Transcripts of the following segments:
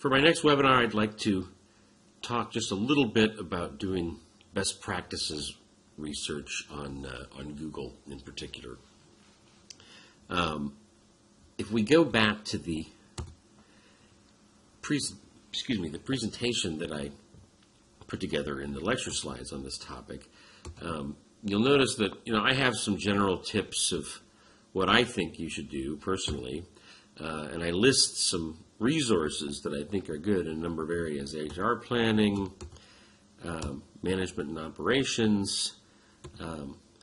For my next webinar, I'd like to talk just a little bit about doing best practices research on Google in particular. If we go back to the presentation that I put together in the lecture slides on this topic, you'll notice that I have some general tips of what I think you should do personally, and I list some resources that I think are good in a number of areas: HR planning, management and operations,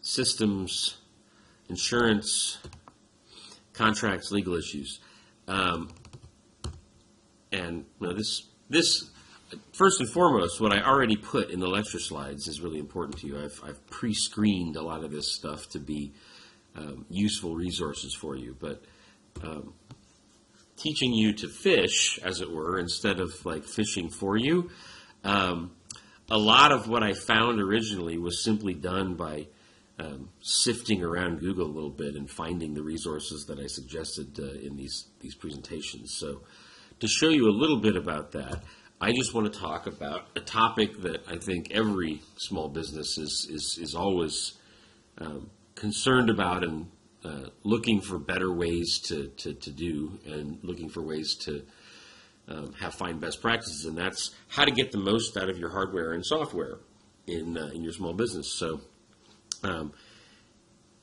systems, insurance, contracts, legal issues. And this first and foremost, what I already put in the lecture slides is really important to you. I've pre-screened a lot of this stuff to be useful resources for you, but teaching you to fish, as it were, instead of like fishing for you. A lot of what I found originally was simply done by sifting around Google a little bit and finding the resources that I suggested in these presentations. So to show you a little bit about that, I just want to talk about a topic that I think every small business is always concerned about and looking for better ways to do, and looking for ways to find best practices, and that's how to get the most out of your hardware and software in your small business. So,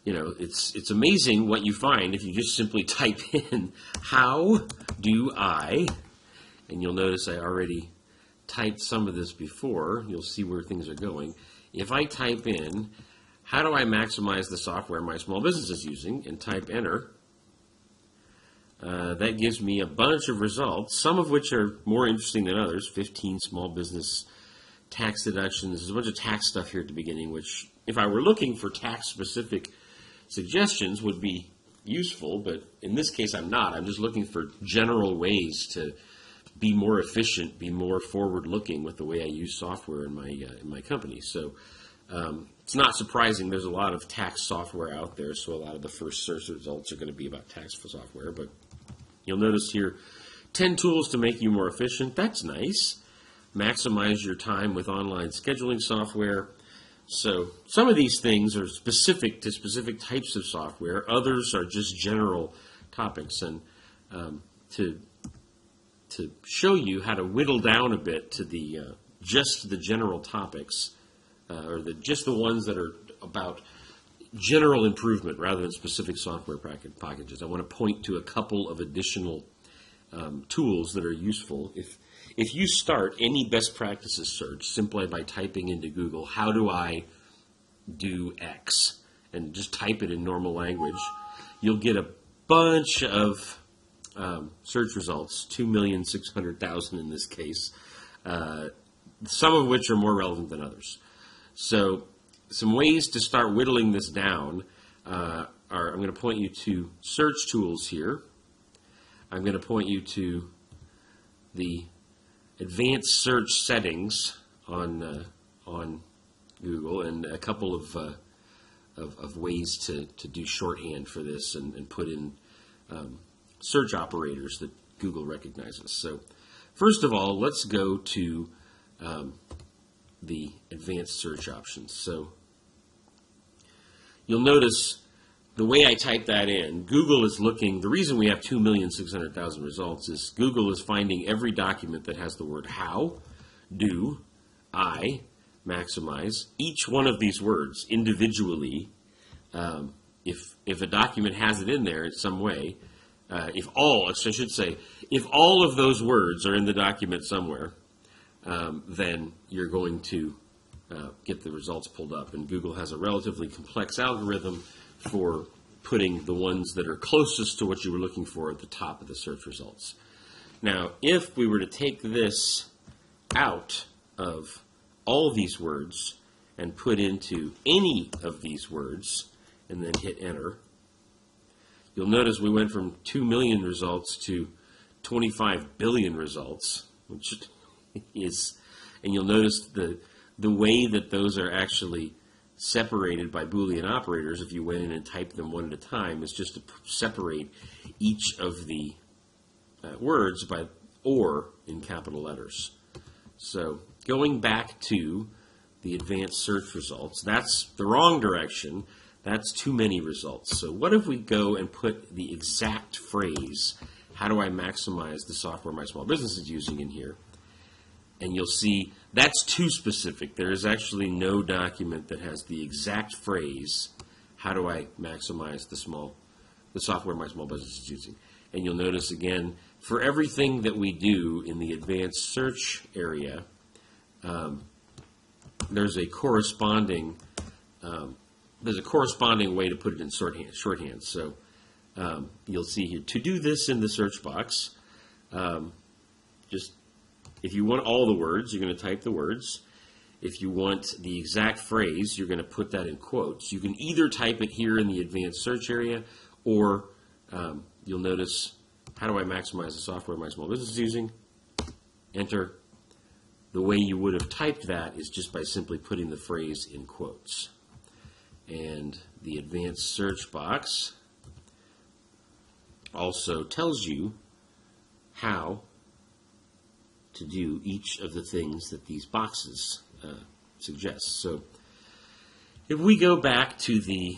it's amazing what you find if you just simply type in "how do I," and you'll notice I already typed some of this before. You'll see where things are going. If I type in "how do I maximize the software my small business is using," and type enter, that gives me a bunch of results, some of which are more interesting than others. 15 small business tax deductions. There's a bunch of tax stuff here at the beginning, which if I were looking for tax-specific suggestions would be useful, but in this case I'm not. I'm just looking for general ways to be more efficient, be more forward-looking with the way I use software in my company. So it's not surprising there's a lot of tax software out there, so a lot of the first search results are going to be about tax software. But you'll notice here, 10 tools to make you more efficient. That's nice. Maximize your time with online scheduling software. So some of these things are specific to specific types of software. Others are just general topics. And to show you how to whittle down a bit to just the general topics, or just the ones that are about general improvement rather than specific software packages, I want to point to a couple of additional tools that are useful. If you start any best practices search simply by typing into Google, "how do I do X," and just type it in normal language, you'll get a bunch of search results, 2,600,000 in this case, some of which are more relevant than others. So some ways to start whittling this down are, I'm going to point you to search tools here. I'm going to point you to the advanced search settings on Google, and a couple of ways to do shorthand for this and put in search operators that Google recognizes. So first of all, let's go to the advanced search options. So you'll notice the way I type that in, Google is looking. The reason we have 2,600,000 results is Google is finding every document that has the word "how," "do," "I," "maximize." Each one of these words individually, if a document has it in there in some way, if all of those words are in the document somewhere, then you're going to get the results pulled up. And Google has a relatively complex algorithm for putting the ones that are closest to what you were looking for at the top of the search results. Now, if we were to take this out of all these words and put into any of these words and then hit enter, you'll notice we went from 2 million results to 25 billion results, which is, and you'll notice the way that those are actually separated by Boolean operators, if you went in and typed them one at a time, is just to separate each of the words by or in capital letters. So going back to the advanced search results, that's the wrong direction. That's too many results. So what if we go and put the exact phrase, how do I maximize the software my small business is using, in here? And you'll see that's too specific. There is actually no document that has the exact phrase, how do I maximize the software my small business is using. And you'll notice again, for everything that we do in the advanced search area, there's a corresponding way to put it in shorthand. So you'll see here, to do this in the search box, just if you want all the words, you're going to type the words. If you want the exact phrase, you're going to put that in quotes. You can either type it here in the advanced search area, or you'll notice, how do I maximize the software my small business is using? Enter. The way you would have typed that is just by simply putting the phrase in quotes. And the advanced search box also tells you how to do each of the things that these boxes suggest. So if we go back to the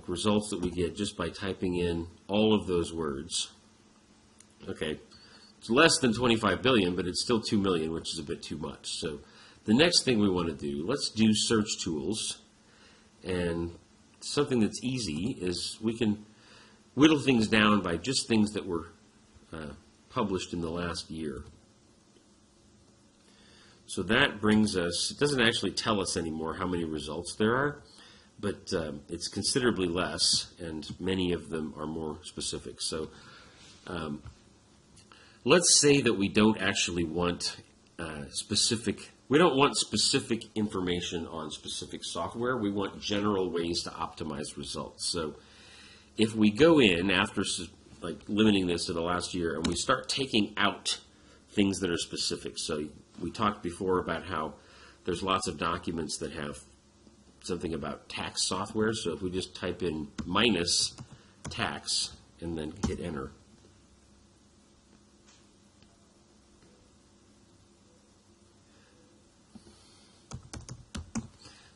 results that we get just by typing in all of those words, okay, it's less than 25 billion, but it's still 2 million, which is a bit too much. So the next thing we want to do, let's do search tools. And something that's easy is we can whittle things down by just things that were published in the last year. So that brings us, it doesn't actually tell us anymore how many results there are, but it's considerably less, and many of them are more specific. So let's say that we don't actually want we don't want specific information on specific software. We want general ways to optimize results. So if we go in after limiting this to the last year and we start taking out things that are specific. So we talked before about how there's lots of documents that have something about tax software. So if we just type in minus tax and then hit enter,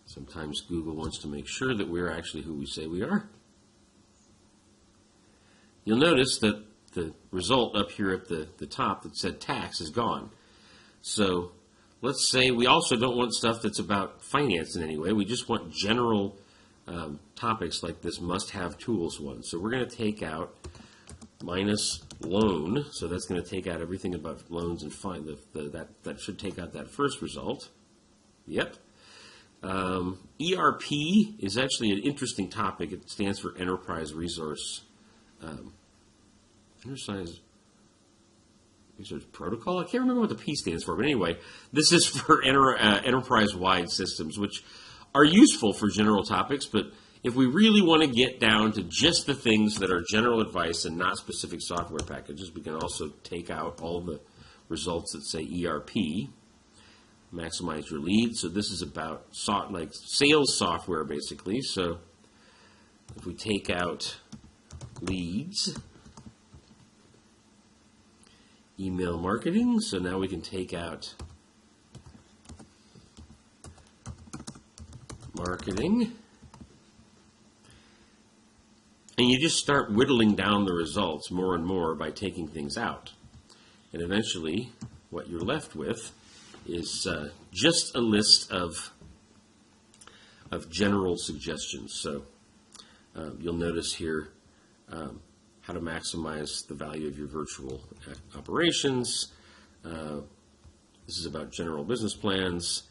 sometimes Google wants to make sure that we're actually who we say we are. You'll notice that the result up here at the top that said tax is gone. So let's say we also don't want stuff that's about finance in any way. We just want general topics like this must-have tools one. So we're going to take out minus loan. So that's going to take out everything about loans and that should take out that first result. Yep. ERP is actually an interesting topic. It stands for Enterprise Resource Protocol. I can't remember what the P stands for, but anyway, this is for enterprise-wide systems, which are useful for general topics, but if we really want to get down to just the things that are general advice and not specific software packages, we can also take out all the results that say ERP. Maximize your leads. So this is about sales software, basically. So if we take out leads, email marketing, so now we can take out marketing, and you just start whittling down the results more and more by taking things out, and eventually what you're left with is just a list of general suggestions. So you'll notice here how to maximize the value of your virtual operations. This is about general business plans.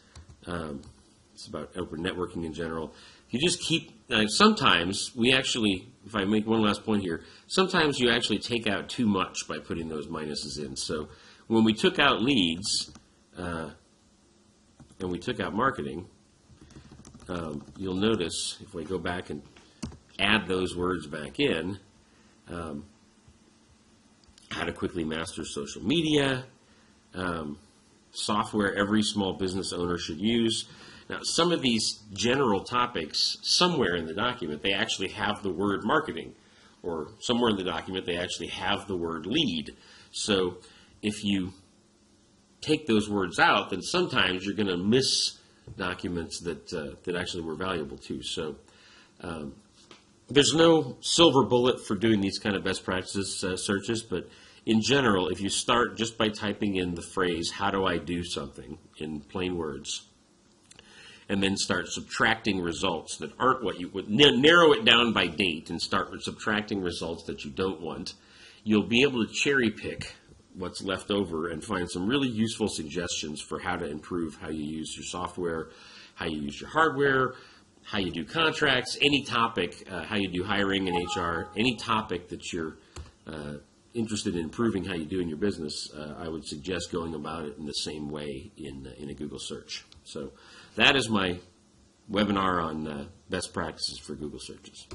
It's about open networking in general. If you just keep, sometimes we actually, if I make one last point here, sometimes you actually take out too much by putting those minuses in. So when we took out leads, and we took out marketing, you'll notice if we go back and add those words back in, how to quickly master social media, software every small business owner should use. Now, some of these general topics, somewhere in the document, they actually have the word marketing, or somewhere in the document, they actually have the word lead. So if you take those words out, then sometimes you're going to miss documents that actually were valuable too. So there's no silver bullet for doing these kind of best practices searches, but in general, if you start just by typing in the phrase, how do I do something, in plain words, and then start subtracting results that aren't what you would, narrow it down by date and start subtracting results that you don't want, you'll be able to cherry pick what's left over and find some really useful suggestions for how to improve how you use your software, how you use your hardware, how you do contracts, any topic, how you do hiring and HR, any topic that you're interested in improving how you do in your business, I would suggest going about it in the same way in a Google search. So that is my webinar on best practices for Google searches.